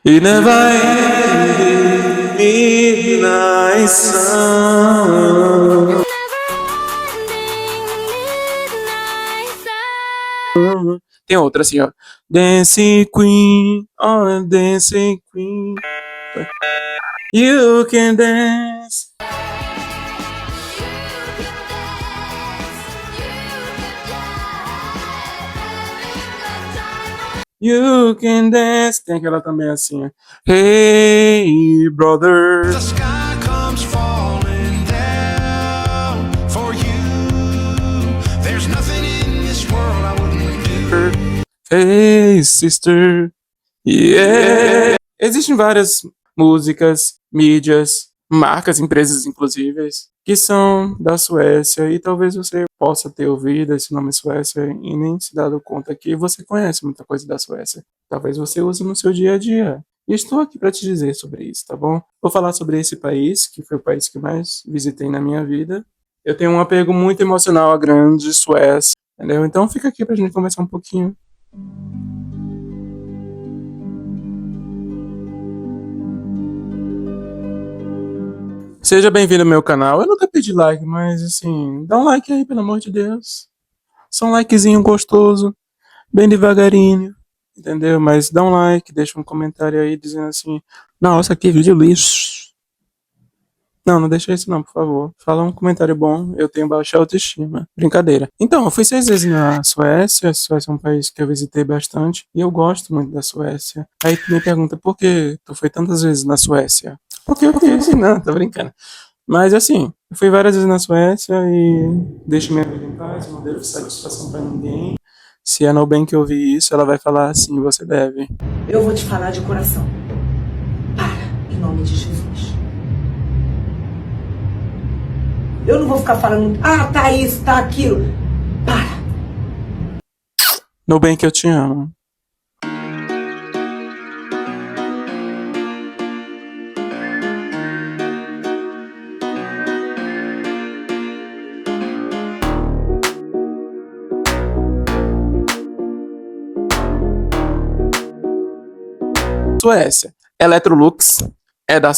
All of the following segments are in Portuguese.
E never ending midnight sun. Tem outra assim, ó. Dancing Queen, oh Dancing Queen. You can dance. You can dance. Tem aquela também assim, ó. Hey, brother. The sky comes falling down for you. There's nothing in this world I wouldn't do. Hey, sister. Yeah. Existem várias músicas, mídias, marcas, empresas inclusive, que são da Suécia e talvez você possa ter ouvido esse nome Suécia e nem se dado conta que você conhece muita coisa da Suécia. Talvez você use no seu dia a dia. E estou aqui para te dizer sobre isso, tá bom? Vou falar sobre esse país, que foi o país que mais visitei na minha vida. Eu tenho um apego muito emocional à grande Suécia, entendeu? Então fica aqui pra gente conversar um pouquinho. Seja bem-vindo ao meu canal. Eu nunca pedi like, mas assim, dá um like aí, pelo amor de Deus. Só um likezinho gostoso, bem devagarinho, entendeu? Mas dá um like, deixa um comentário aí dizendo assim: nossa, que vídeo lixo. Não deixa isso não, por favor. Fala um comentário bom, eu tenho baixa autoestima. Brincadeira. Então, eu fui 6 vezes na Suécia. A Suécia é um país que eu visitei bastante e eu gosto muito da Suécia. Aí tu me pergunta, por que tu foi tantas vezes na Suécia? Porque eu quis, não, tô brincando. Mas assim, eu fui várias vezes na Suécia e deixo minha vida em paz, não devo satisfação pra ninguém. Se a Nubank ouvir isso, ela vai falar assim, você deve. Eu vou te falar de coração. Para, em nome de Jesus. Eu não vou ficar falando, tá isso, tá aquilo. Para. Nubank, eu te amo. Suécia. Electrolux é da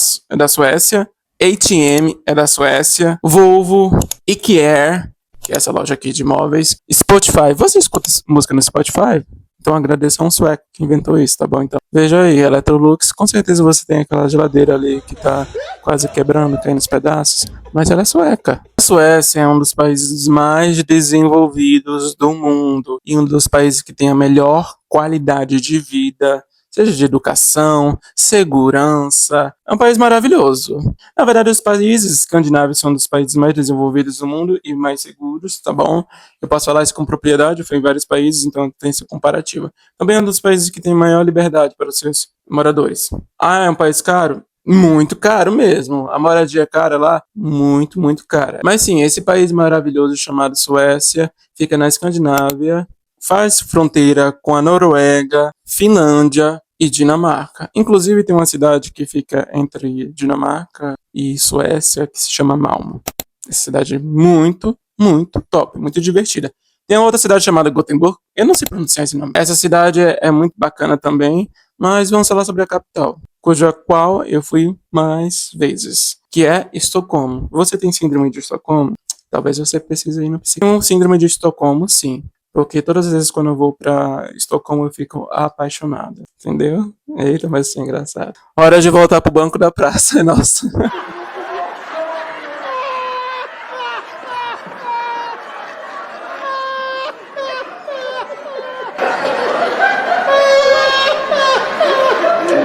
Suécia. ATM é da Suécia. Volvo, IKEA, que é essa loja aqui de móveis. Spotify. Você escuta música no Spotify? Então agradeço a um sueco que inventou isso, tá bom? Então veja aí, Electrolux. Com certeza você tem aquela geladeira ali que tá quase quebrando, caindo nos pedaços. Mas ela é sueca. A Suécia é um dos países mais desenvolvidos do mundo. E um dos países que tem a melhor qualidade de vida, seja de educação, segurança. É um país maravilhoso. Na verdade, os países escandinavos são dos países mais desenvolvidos do mundo e mais seguros, tá bom? Eu posso falar isso com propriedade, eu fui em vários países, então tem essa comparativa. Também é um dos países que tem maior liberdade para os seus moradores. Ah, é um país caro? Muito caro mesmo. A moradia é cara lá? Muito, muito cara. Mas sim, esse país maravilhoso chamado Suécia fica na Escandinávia, faz fronteira com a Noruega, Finlândia e Dinamarca. Inclusive tem uma cidade que fica entre Dinamarca e Suécia que se chama Malmo. Essa cidade é muito, muito top, muito divertida. Tem outra cidade chamada Gothenburg, eu não sei pronunciar esse nome. Essa cidade é muito bacana também, mas vamos falar sobre a capital, cuja qual eu fui mais vezes, que é Estocolmo. Você tem síndrome de Estocolmo? Talvez você precise ir no psicólogo. Síndrome de Estocolmo, sim. Porque todas as vezes quando eu vou pra Estocolmo eu fico apaixonado, entendeu? Eita, mas isso é engraçado. Hora de voltar pro banco da praça, nossa.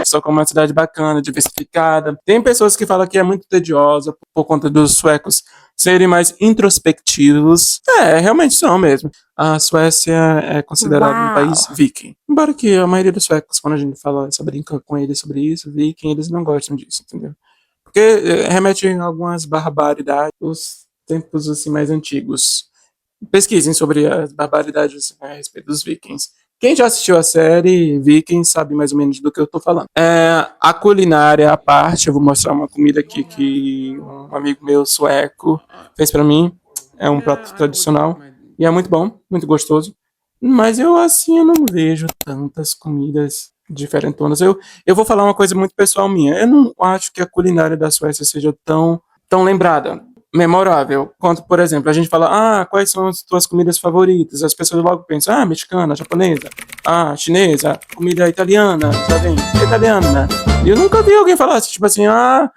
Estocolmo é uma cidade bacana, diversificada. Tem pessoas que falam que é muito tediosa por conta dos suecos serem mais introspectivos. Realmente são mesmo. A Suécia é considerada um país viking. Embora que a maioria dos suecos, quando a gente fala, só brinca com eles sobre isso, viking, eles não gostam disso, entendeu? Porque remete a algumas barbaridades dos tempos assim mais antigos. Pesquisem sobre as barbaridades a respeito dos vikings. Quem já assistiu a série Vikings sabe mais ou menos do que eu tô falando. A culinária à parte, eu vou mostrar uma comida aqui que um amigo meu sueco fez pra mim. É um prato tradicional e é muito bom, muito gostoso. Mas eu, assim, eu não vejo tantas comidas diferentonas. Eu vou falar uma coisa muito pessoal minha. Eu não acho que a culinária da Suécia seja tão lembrada, memorável, quanto, por exemplo, a gente fala, quais são as tuas comidas favoritas? As pessoas logo pensam, mexicana, japonesa, chinesa, comida italiana, sabe? Italiana. E eu nunca vi alguém falar assim, tipo assim, a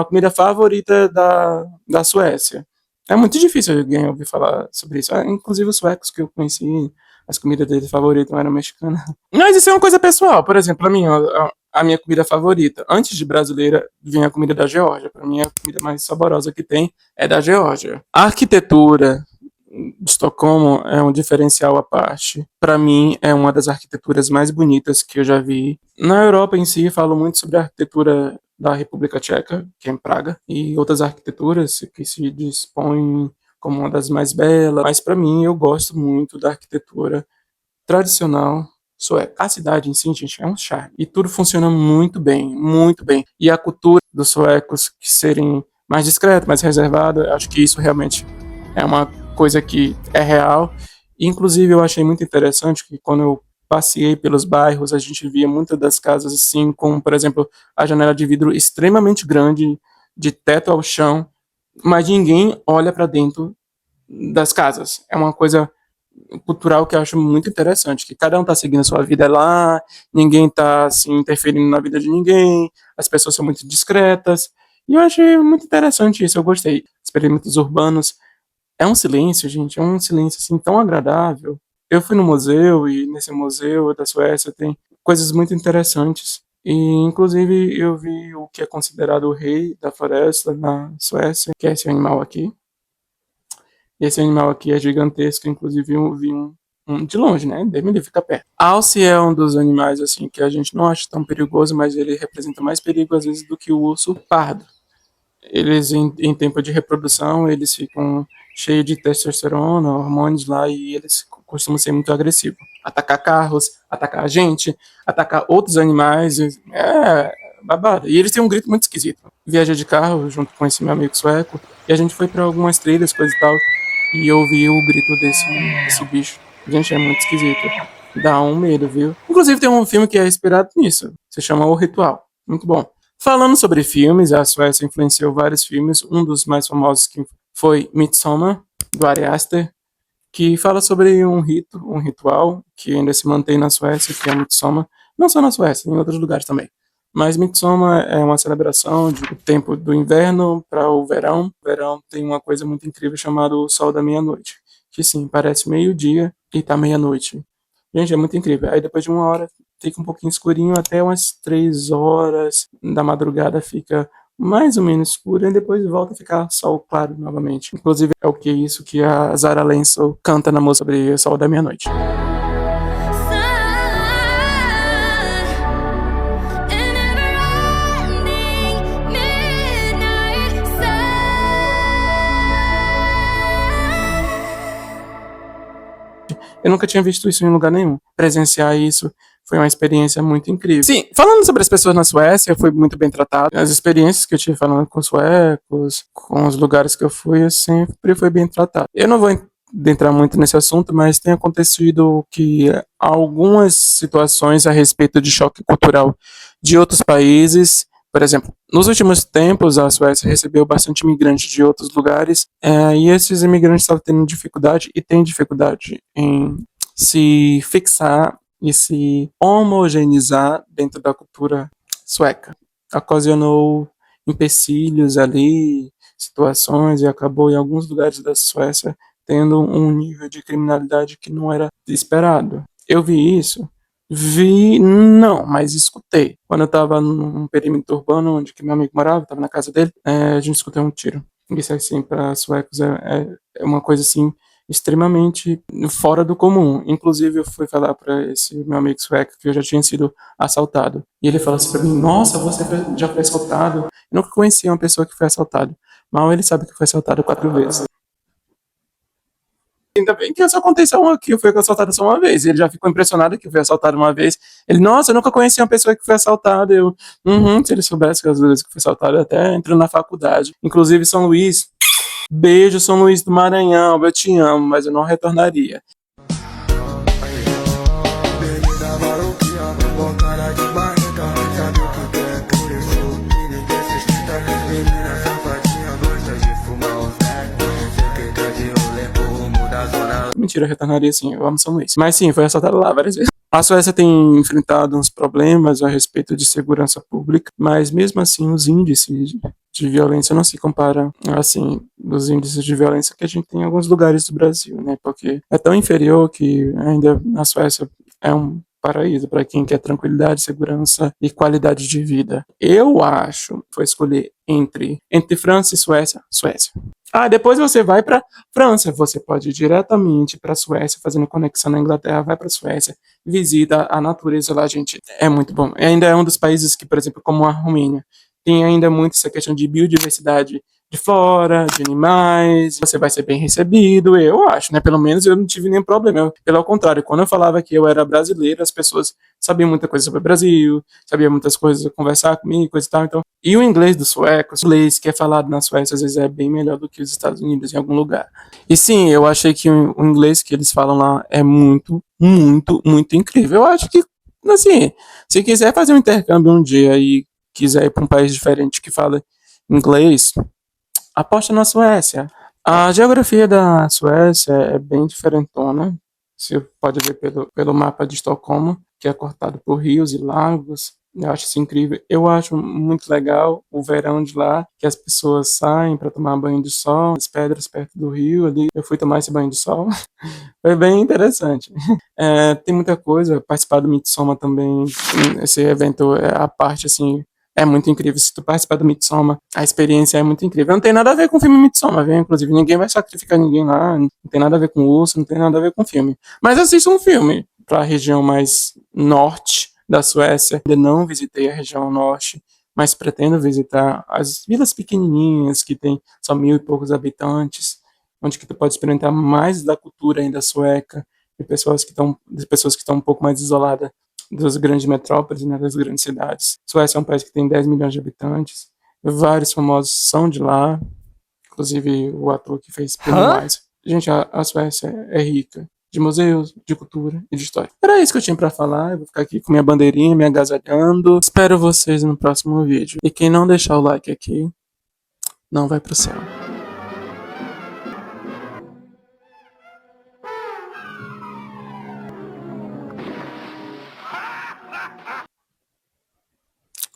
comida favorita da Suécia. É muito difícil alguém ouvir falar sobre isso. Inclusive os suecos que eu conheci, as comidas deles favoritas não eram mexicanas. Mas isso é uma coisa pessoal. Por exemplo, a minha comida favorita, antes de brasileira, vinha a comida da Geórgia. Para mim, a comida mais saborosa que tem é da Geórgia. A arquitetura de Estocolmo é um diferencial à parte. Para mim, é uma das arquiteturas mais bonitas que eu já vi. Na Europa em si, falo muito sobre a arquitetura da República Tcheca, que é em Praga, e outras arquiteturas que se dispõem como uma das mais belas. Mas para mim, eu gosto muito da arquitetura tradicional sueca. A cidade em si, gente, é um charme. E tudo funciona muito bem, muito bem. E a cultura dos suecos que serem mais discretos, mais reservados, acho que isso realmente é uma coisa que é real. Inclusive, eu achei muito interessante que quando eu passei pelos bairros, a gente via muitas das casas assim, com, por exemplo, a janela de vidro extremamente grande, de teto ao chão, mas ninguém olha para dentro das casas. É uma coisa cultural que eu acho muito interessante, que cada um tá seguindo a sua vida lá, ninguém tá assim interferindo na vida de ninguém, as pessoas são muito discretas. E eu achei muito interessante isso, eu gostei. Experimentos urbanos é um silêncio, gente, é um silêncio assim tão agradável. Eu fui no museu e nesse museu da Suécia tem coisas muito interessantes. E inclusive eu vi o que é considerado o rei da floresta na Suécia, que é esse animal aqui. Esse animal aqui é gigantesco, inclusive eu vi um de longe, né? Deus me livre, fica perto. Alce é um dos animais assim que a gente não acha tão perigoso, mas ele representa mais perigo às vezes do que o urso pardo. Eles em tempo de reprodução, eles ficam cheios de testosterona, hormônios lá e eles costumam ser muito agressivos. Atacar carros, atacar a gente, atacar outros animais, é babado. E eles têm um grito muito esquisito. Viajei de carro junto com esse meu amigo sueco e a gente foi para algumas trilhas, coisa e tal, e eu ouvi o grito desse bicho. Gente, é muito esquisito. Dá um medo, viu? Inclusive tem um filme que é inspirado nisso. Se chama O Ritual. Muito bom. Falando sobre filmes, a Suécia influenciou vários filmes. Um dos mais famosos que foi Midsommar, do Ari Aster, que fala sobre um rito, um ritual que ainda se mantém na Suécia, que é Midsommar. Não só na Suécia, em outros lugares também. Mas Midsommar é uma celebração do tempo do inverno para o verão. O verão tem uma coisa muito incrível chamada o Sol da Meia-Noite, que sim, parece meio-dia e tá meia-noite. Gente, é muito incrível. Aí depois de uma hora fica um pouquinho escurinho, até umas 3 horas da madrugada fica mais ou menos escuro, e depois volta a ficar sol claro novamente. Inclusive é o que isso que a Zara Larsson canta na música sobre o Sol da Meia-Noite. Eu nunca tinha visto isso em lugar nenhum. Presenciar isso foi uma experiência muito incrível. Sim, falando sobre as pessoas na Suécia, eu fui muito bem tratado. As experiências que eu tive falando com os suecos, com os lugares que eu fui, eu sempre fui bem tratado. Eu não vou entrar muito nesse assunto, mas tem acontecido que algumas situações a respeito de choque cultural de outros países. Por exemplo, nos últimos tempos, a Suécia recebeu bastante imigrantes de outros lugares, e esses imigrantes estavam tendo dificuldade, e têm dificuldade em se fixar e se homogeneizar dentro da cultura sueca. Ocasionou empecilhos ali, situações, e acabou em alguns lugares da Suécia tendo um nível de criminalidade que não era esperado. Eu vi isso. Vi, não, mas escutei. Quando eu tava num perímetro urbano onde que meu amigo morava, tava na casa dele, a gente escutou um tiro. Isso, assim, para suecos é uma coisa, assim, extremamente fora do comum. Inclusive, eu fui falar para esse meu amigo sueco que eu já tinha sido assaltado. E ele falou assim pra mim, nossa, você já foi assaltado? Eu nunca conhecia uma pessoa que foi assaltada. Mal ele sabe que foi assaltado 4 vezes. Ainda bem que só aconteceu que eu fui assaltado só uma vez. Ele já ficou impressionado que eu fui assaltado uma vez. Ele, nossa, eu nunca conheci uma pessoa que foi assaltada. Eu, se ele soubesse que as vezes que foi assaltado, eu até entrou na faculdade. Inclusive, São Luís, beijo, São Luís do Maranhão, eu te amo, mas eu não retornaria. mentira, eu retornaria sim, eu amo São Luís. Mas sim, foi assaltado lá várias vezes. A Suécia tem enfrentado uns problemas a respeito de segurança pública, mas mesmo assim os índices de violência não se comparam, assim, dos índices de violência que a gente tem em alguns lugares do Brasil, né? Porque é tão inferior que ainda a Suécia é um paraíso para quem quer tranquilidade, segurança e qualidade de vida. Eu acho, vou escolher entre França e Suécia, Suécia. Ah, depois você vai para França, você pode ir diretamente para a Suécia, fazendo conexão na Inglaterra, vai para a Suécia, visita a natureza lá, gente, é muito bom. Ainda é um dos países que, por exemplo, como a Romênia, tem ainda muito essa questão de biodiversidade de flora, de animais, você vai ser bem recebido, eu acho, né? Pelo menos eu não tive nenhum problema. Pelo contrário, quando eu falava que eu era brasileiro, as pessoas sabiam muita coisa sobre o Brasil, sabiam muitas coisas, conversar comigo, coisa e tal. Então, e o inglês dos suecos, o inglês que é falado na Suécia, às vezes é bem melhor do que os Estados Unidos em algum lugar. E sim, eu achei que o inglês que eles falam lá é muito, muito, muito incrível. Eu acho que, assim, se quiser fazer um intercâmbio um dia e quiser ir para um país diferente que fala inglês, aposta na Suécia. A geografia da Suécia é bem diferentona. Você pode ver pelo mapa de Estocolmo, que é cortado por rios e lagos. Eu acho isso incrível. Eu acho muito legal o verão de lá, que as pessoas saem para tomar banho de sol, as pedras perto do rio ali. Eu fui tomar esse banho de sol. Foi bem interessante. Tem muita coisa. Participar do Midsommar também. Esse evento é a parte assim. É muito incrível. Se tu participar do Midsommar, a experiência é muito incrível. Não tem nada a ver com o filme Midsommar, viu? Inclusive, ninguém vai sacrificar ninguém lá. Não tem nada a ver com o urso, não tem nada a ver com o filme. Mas assista um filme para a região mais norte da Suécia. Ainda não visitei a região norte, mas pretendo visitar as vilas pequenininhas que tem só 1.000 e poucos habitantes, onde que tu pode experimentar mais da cultura ainda sueca, de pessoas que estão um pouco mais isoladas das grandes metrópoles, né, das grandes cidades. Suécia é um país que tem 10 milhões de habitantes, vários famosos são de lá, inclusive o ator que fez Pennywise. Gente, a Suécia é rica de museus, de cultura e de história. Era isso que eu tinha pra falar, eu vou ficar aqui com minha bandeirinha, me agasalhando. Espero vocês no próximo vídeo. E quem não deixar o like aqui, não vai pro céu.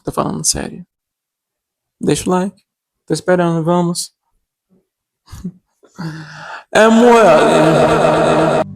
Tô falando sério. Deixa o like. Tô esperando, vamos. É moeda.